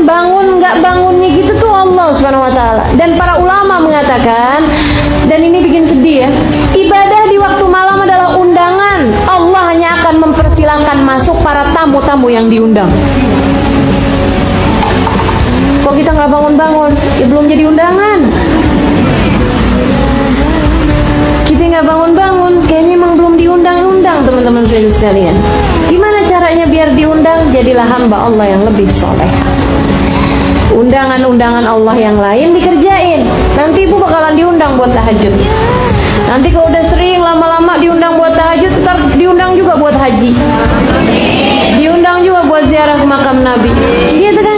menentukan bangun nggak bangunnya gitu tuh Allah Subhanahu wa taala. Dan para ulama mengatakan, dan ini bikin sedih ya, ibadah di waktu malam adalah undangan. Allah hanya akan mempersilahkan masuk para tamu-tamu yang diundang. Kok kita nggak bangun-bangun? Ya belum jadi undangan. Kita nggak bangun-bangun, kayaknya emang belum diundang-undang, teman-teman sekalian. Gimana caranya biar diundang? Jadilah hamba Allah yang lebih soleh. Undangan-undangan Allah yang lain dikerjain. Nanti ibu bakalan diundang buat tahajud. Nanti kalau udah sering lama-lama diundang buat tahajud, ntar diundang juga buat haji, diundang juga buat ziarah ke makam Nabi. Gitu kan?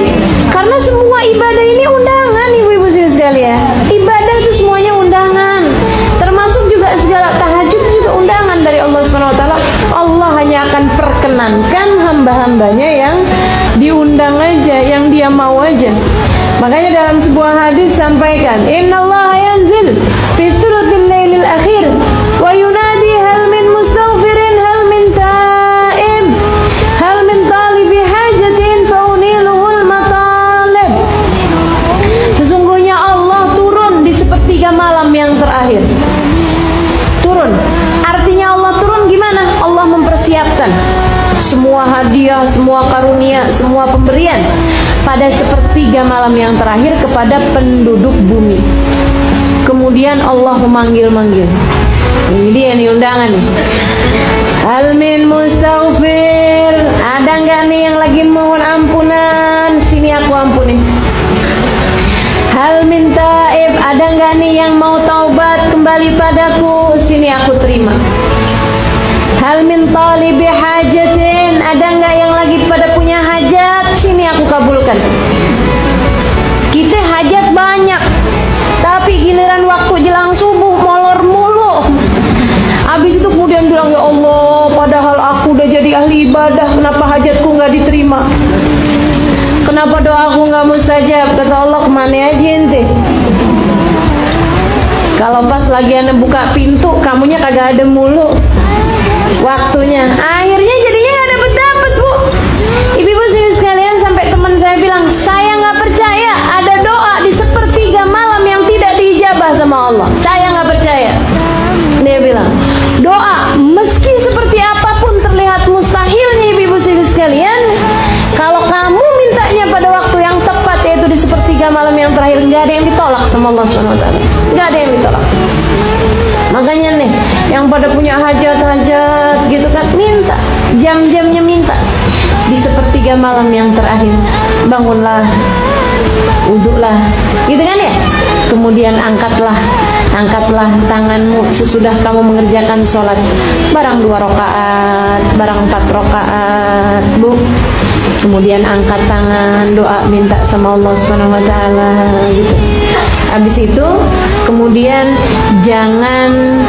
Karena semua ibadah ini undangan, ibu-ibu sekalian. Ibadah itu semuanya undangan. Termasuk juga segala tahajud juga undangan dari Allah Subhanahu wa taala. Allah hanya akan perkenankan hamba-hambanya yang diundang aja, yang dia mau aja. Makanya dalam sebuah hadis sampaikan, innallaha yanzil fi thuluthil lailil akhir wa yunadi hal min mustaghfirin hal min ta'im hal min talibi hajatin fauniluhul matalib. Sesungguhnya Allah turun di sepertiga malam yang terakhir. Turun, artinya Allah turun gimana? Allah mempersiapkan semua hadiah, semua karunia, semua pemberian pada sepertiga malam yang terakhir kepada penduduk bumi. Kemudian Allah memanggil-manggil. Ini dia nih undangan nih. Hal min mustaghfir, ada nggak nih yang lagi mohon ampunan? Sini aku ampuni. Hal min taib, ada nggak nih yang mau taubat kembali padaku? Sini aku terima. Hal min talibi hajatin, ada nggak yang lagi pada punya hajat? Sini aku kabulkan. Kita hajat banyak, tapi giliran waktu jelang subuh molor mulu. Habis itu kemudian bilang, ya Allah, padahal aku udah jadi ahli ibadah, kenapa hajatku nggak diterima? Kenapa doaku nggak mustajab? Kata Allah, kemana aja ente? Kalau pas lagi anda buka pintu, kamunya kagak ada mulu waktunya. Akhirnya jadinya nggak dapet-dapet, Bu. Ibu-ibu sekalian, sampai teman saya bilang, saya nggak percaya ada doa di sepertiga malam yang tidak diijabah sama Allah. Saya nggak percaya. Dia bilang, doa meski seperti apapun terlihat mustahilnya, ibu-ibu sekalian, kalau kamu mintanya pada waktu yang tepat, yaitu di sepertiga malam yang terakhir, nggak ada yang ditolak sama Allah SWT. Nggak ada yang ditolak. Makanya nih, yang pada punya hajat-hajat gitu kan, minta, jam-jamnya minta. Di sepertiga malam yang terakhir, bangunlah, wudhulah, gitu kan ya. Kemudian angkatlah tanganmu sesudah kamu mengerjakan sholat, barang 2 rakaat, barang 4 rakaat, Bu. Kemudian angkat tangan, doa, minta sama Allah Subhanahu wa taala gitu. Habis itu kemudian jangan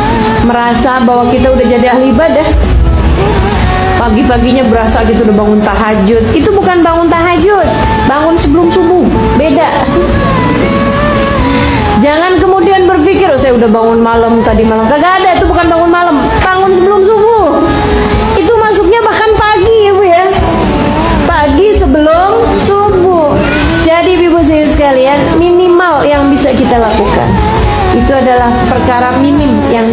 merasa bahwa kita udah jadi ahli ibadah. Pagi-paginya berasa gitu udah bangun tahajud. Itu bukan bangun tahajud, bangun sebelum subuh, beda. Jangan kemudian berpikir, oh saya udah bangun malam tadi malam. Kagak ada, itu bukan bangun malam, bangun sebelum subuh. Itu masuknya bahkan pagi ya Bu ya, pagi sebelum subuh. Jadi ibu sekalian, minimal yang bisa kita lakukan itu adalah perkara minim yang